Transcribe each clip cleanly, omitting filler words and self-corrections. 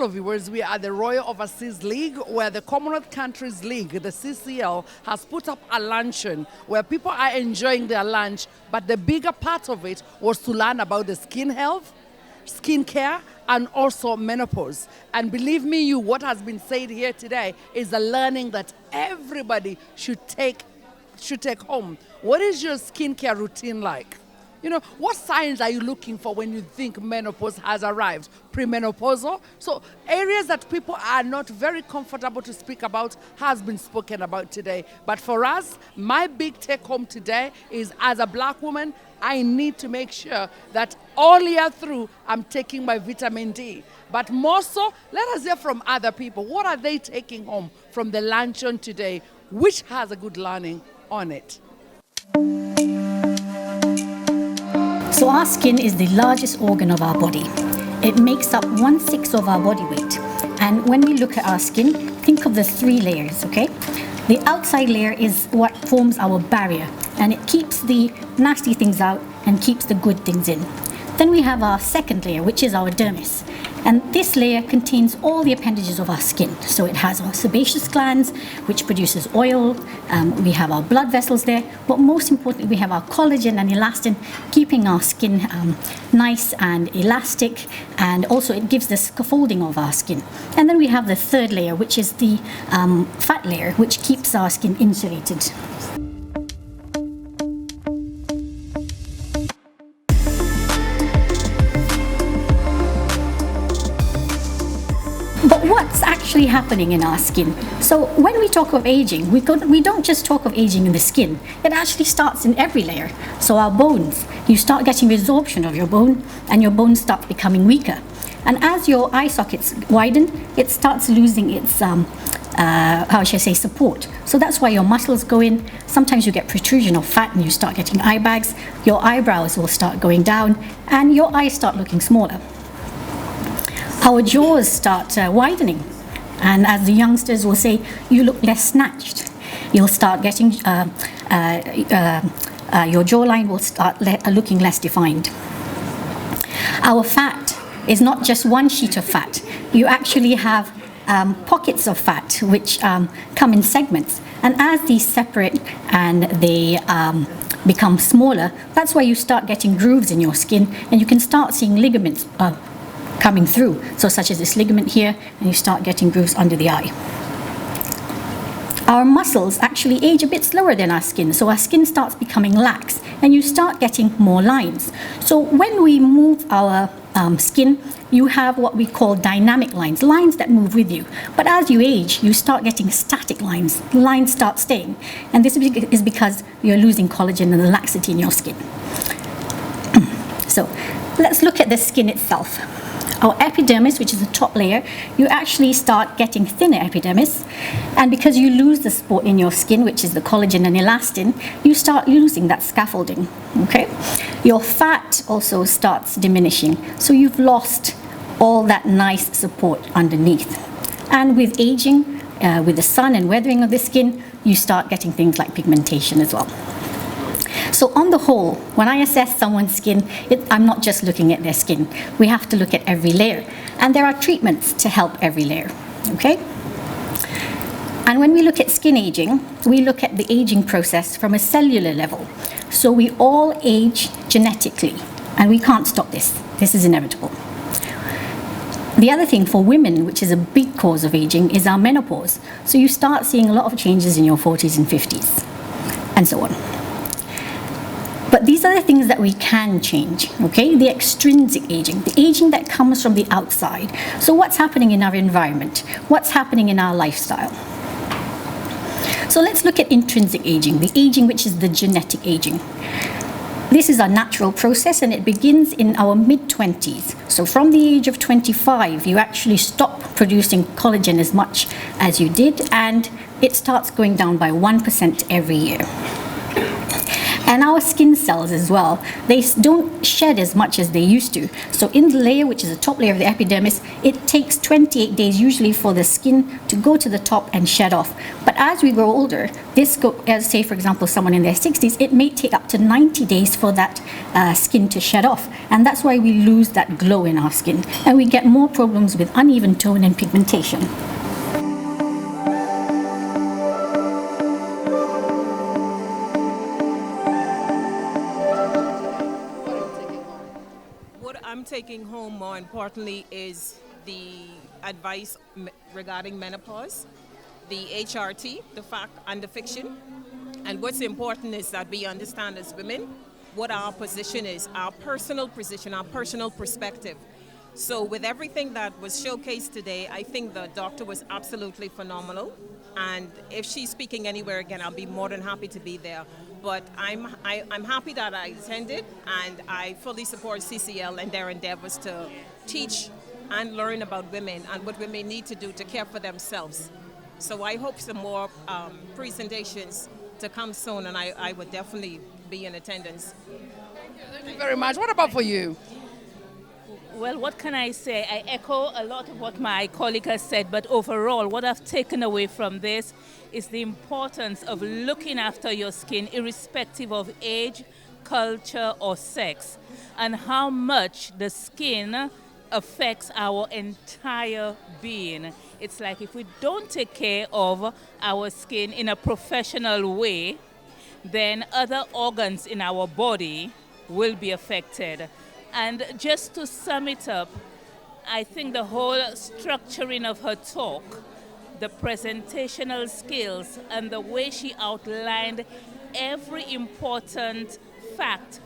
Hello viewers, we are the Royal Overseas League, where the Commonwealth Countries League, the CCL, has put up a luncheon where people are enjoying their lunch, but the bigger part of it was to learn about the skin health, skin care, and also menopause. And believe me, what has been said here today is a learning that everybody should take home. What is your skincare routine like? You know, what signs are you looking for when you think menopause has arrived? Premenopausal. So areas that people are not very comfortable to speak about has been spoken about today. But for us, my big take home today is, as a black woman, I need to make sure that all year through I'm taking my vitamin D. But more so, let us hear from other people. What are they taking home from the luncheon today, which has a good learning on it? So our skin is the largest organ of our body. It makes up 1/6 of our body weight. And when we look at our skin, think of the 3 layers, okay? The outside layer is what forms our barrier, and it keeps the nasty things out and keeps the good things in. Then we have our second layer, which is our dermis. And this layer contains all the appendages of our skin. So it has our sebaceous glands, which produces oil. We have our blood vessels there. But most importantly, we have our collagen and elastin, keeping our skin nice and elastic. And also it gives the scaffolding of our skin. And then we have the third layer, which is the fat layer, which keeps our skin insulated. But what's actually happening in our skin? So when we talk of aging, we don't just talk of aging in the skin. It actually starts in every layer. So our bones, you start getting resorption of your bone, and your bones start becoming weaker. And as your eye sockets widen, it starts losing its, support. So that's why your muscles go in. Sometimes you get protrusion of fat and you start getting eye bags. Your eyebrows will start going down and your eyes start looking smaller. Our jaws start widening, and as the youngsters will say, you look less snatched. You'll start getting, your jawline will start looking less defined. Our fat is not just one sheet of fat. You actually have pockets of fat which come in segments, and as these separate and they become smaller, that's why you start getting grooves in your skin, and you can start seeing ligaments coming through, so such as this ligament here, and you start getting grooves under the eye. Our muscles actually age a bit slower than our skin, so our skin starts becoming lax, and you start getting more lines. So when we move our skin, you have what we call dynamic lines, lines that move with you. But as you age, you start getting static lines. Lines start staying, and this is because you're losing collagen and the laxity in your skin. So let's look at the skin itself. Our epidermis, which is the top layer, you actually start getting thinner epidermis, and because you lose the support in your skin, which is the collagen and elastin, you start losing that scaffolding, okay? Your fat also starts diminishing, so you've lost all that nice support underneath. And with aging, with the sun and weathering of the skin, you start getting things like pigmentation as well. So on the whole, when I assess someone's skin, I'm not just looking at their skin. We have to look at every layer. And there are treatments to help every layer, okay? And when we look at skin aging, we look at the aging process from a cellular level. So we all age genetically, and we can't stop this. This is inevitable. The other thing for women, which is a big cause of aging, is our menopause. So you start seeing a lot of changes in your 40s and 50s, and so on. But these are the things that we can change, okay? The extrinsic aging, the aging that comes from the outside. So what's happening in our environment? What's happening in our lifestyle? So let's look at intrinsic aging, the aging which is the genetic aging. This is a natural process, and it begins in our mid-20s. So from the age of 25, you actually stop producing collagen as much as you did, and it starts going down by 1% every year. And our skin cells as well, don't shed as much as they used to. So in the layer, which is the top layer of the epidermis, it takes 28 days usually for the skin to go to the top and shed off. But as we grow older, as say for example someone in their 60s, it may take up to 90 days for that skin to shed off. And that's why we lose that glow in our skin. And we get more problems with uneven tone and pigmentation. I'm taking home more importantly is the advice regarding menopause, the HRT, the fact and the fiction. And what's important is that we understand as women what our position is, our personal position, our personal perspective. So with everything that was showcased today, I think the doctor was absolutely phenomenal. And if she's speaking anywhere again, I'll be more than happy to be there. But I'm happy that I attended, and I fully support CCL and their endeavors to teach and learn about women and what women need to do to care for themselves. So I hope some more presentations to come soon, and I would definitely be in attendance. Thank you very much. What about for you? Well, what can I say? I echo a lot of what my colleague has said, but overall, what I've taken away from this is the importance of looking after your skin, irrespective of age, culture, or sex, and how much the skin affects our entire being. It's like if we don't take care of our skin in a professional way, then other organs in our body will be affected. And just to sum it up, I think the whole structuring of her talk, the presentational skills, and the way she outlined every important fact,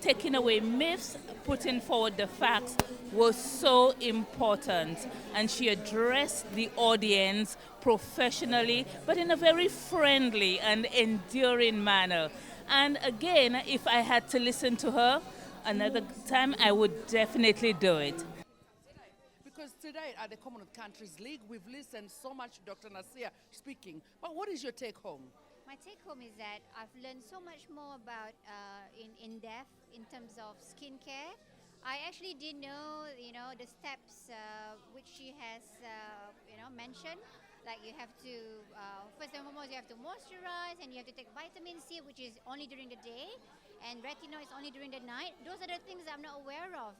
taking away myths, putting forward the facts, was so important. And she addressed the audience professionally, but in a very friendly and endearing manner. And again, if I had to listen to her another time, I would definitely do it. Because today at the Commonwealth Countries League, we've listened so much to Dr. Nasir speaking. But what is your take home? My take home is that I've learned so much more about in depth in terms of skincare. I actually didn't know, the steps which she has, mentioned. Like you have to, first and foremost, you have to moisturize, and you have to take vitamin C, which is only during the day, and retinol is only during the night. Those are the things that I'm not aware of,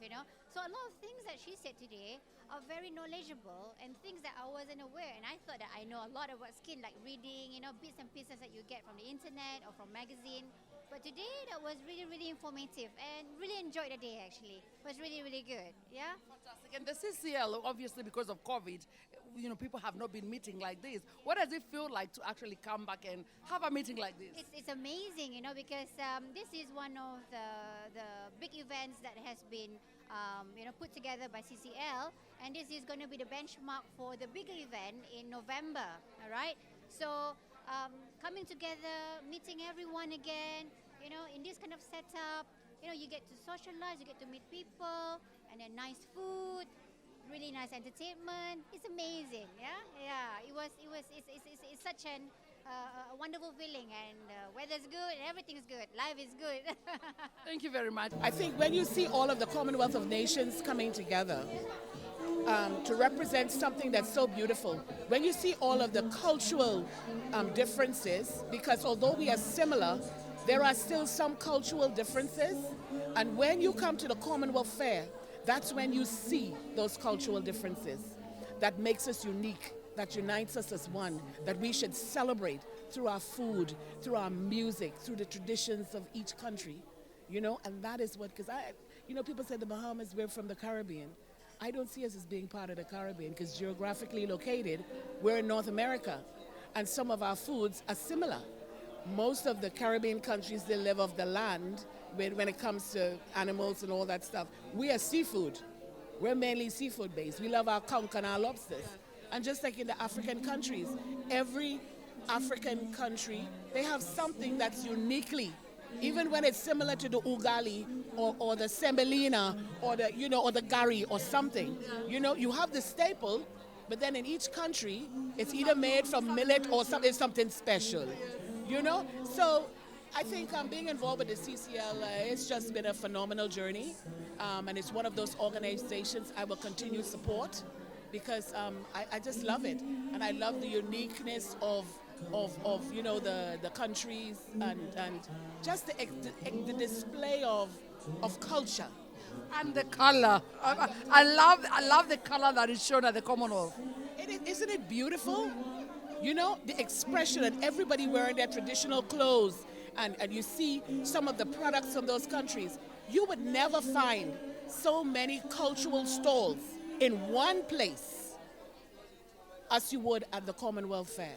So a lot of things that she said today are very knowledgeable and things that I wasn't aware. And I thought that I know a lot about skin, like reading, bits and pieces that you get from the internet or from magazine. But today that was really, really informative and really enjoyed the day actually. It was really, really good. Yeah? Fantastic. And the CCL, obviously because of COVID, people have not been meeting like this. What does it feel like to actually come back and have a meeting like this? It's amazing, because this is one of the big events that has been put together by CCL, and this is going to be the benchmark for the bigger event in November, all right? So coming together, meeting everyone again, in this kind of setup, you get to socialize, you get to meet people, and then nice food, really nice entertainment. It's amazing, yeah. It's such a wonderful feeling, and weather's good, and everything's good, life is good. Thank you very much. I think when you see all of the Commonwealth of Nations coming together to represent something that's so beautiful, when you see all of the cultural differences, because although we are similar, there are still some cultural differences, and when you come to the Commonwealth Fair, that's when you see those cultural differences. That makes us unique, that unites us as one, that we should celebrate through our food, through our music, through the traditions of each country, and that is what, because people say the Bahamas, we're from the Caribbean. I don't see us as being part of the Caribbean because geographically located, we're in North America, and some of our foods are similar. Most of the Caribbean countries, they live off the land when it comes to animals and all that stuff. We are seafood. We're mainly seafood based. We love our conch and our lobsters. And just like in the African countries, every African country, they have something that's uniquely, even when it's similar to the ugali or the semolina or the gari or something. You have the staple, but then in each country, it's either made from millet or something special. So I think being involved with the CCL, it's just been a phenomenal journey, and it's one of those organizations I will continue to support because I just love it, and I love the uniqueness of the countries and just the display of culture. And the color. I love the color that is shown at the Commonwealth. Isn't it beautiful? You know, the expression and everybody wearing their traditional clothes, and you see some of the products from those countries. You would never find so many cultural stalls in one place as you would at the Commonwealth Fair.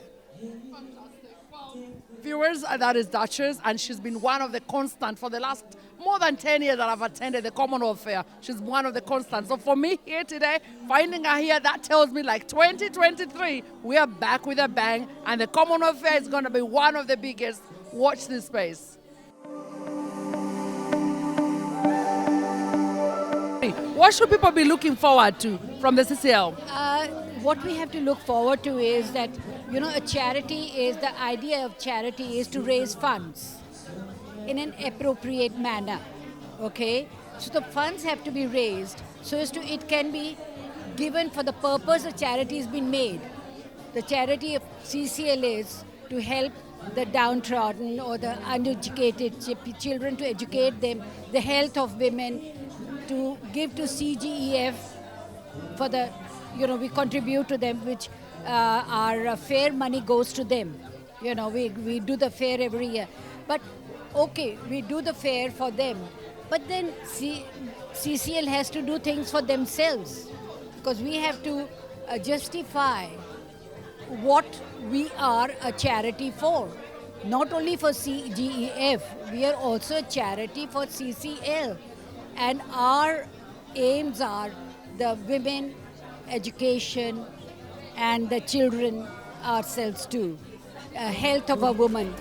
Viewers, that is Duchess, and she's been one of the constant for the last more than 10 years that I've attended the Commonwealth Fair. She's one of the constants. So for me here today, finding her here, that tells me like 2023, we are back with a bang, and the Commonwealth Fair is going to be one of the biggest. Watch this space. What should people be looking forward to from the CCL? What we have to look forward to is that, a charity is, the idea of charity is to raise funds in an appropriate manner, okay? So the funds have to be raised so as to, it can be given for the purpose the charity has been made. The charity of CCL is to help the downtrodden or the uneducated children, to educate them, the health of women, to give to CGEF for the, we contribute to them, which our fair money goes to them. We do the fair every year. But, okay, we do the fair for them. But then CCL has to do things for themselves, because we have to justify what we are a charity for. Not only for CGEF, we are also a charity for CCL. And our aims are the women, education, and the children ourselves too. Health of a woman.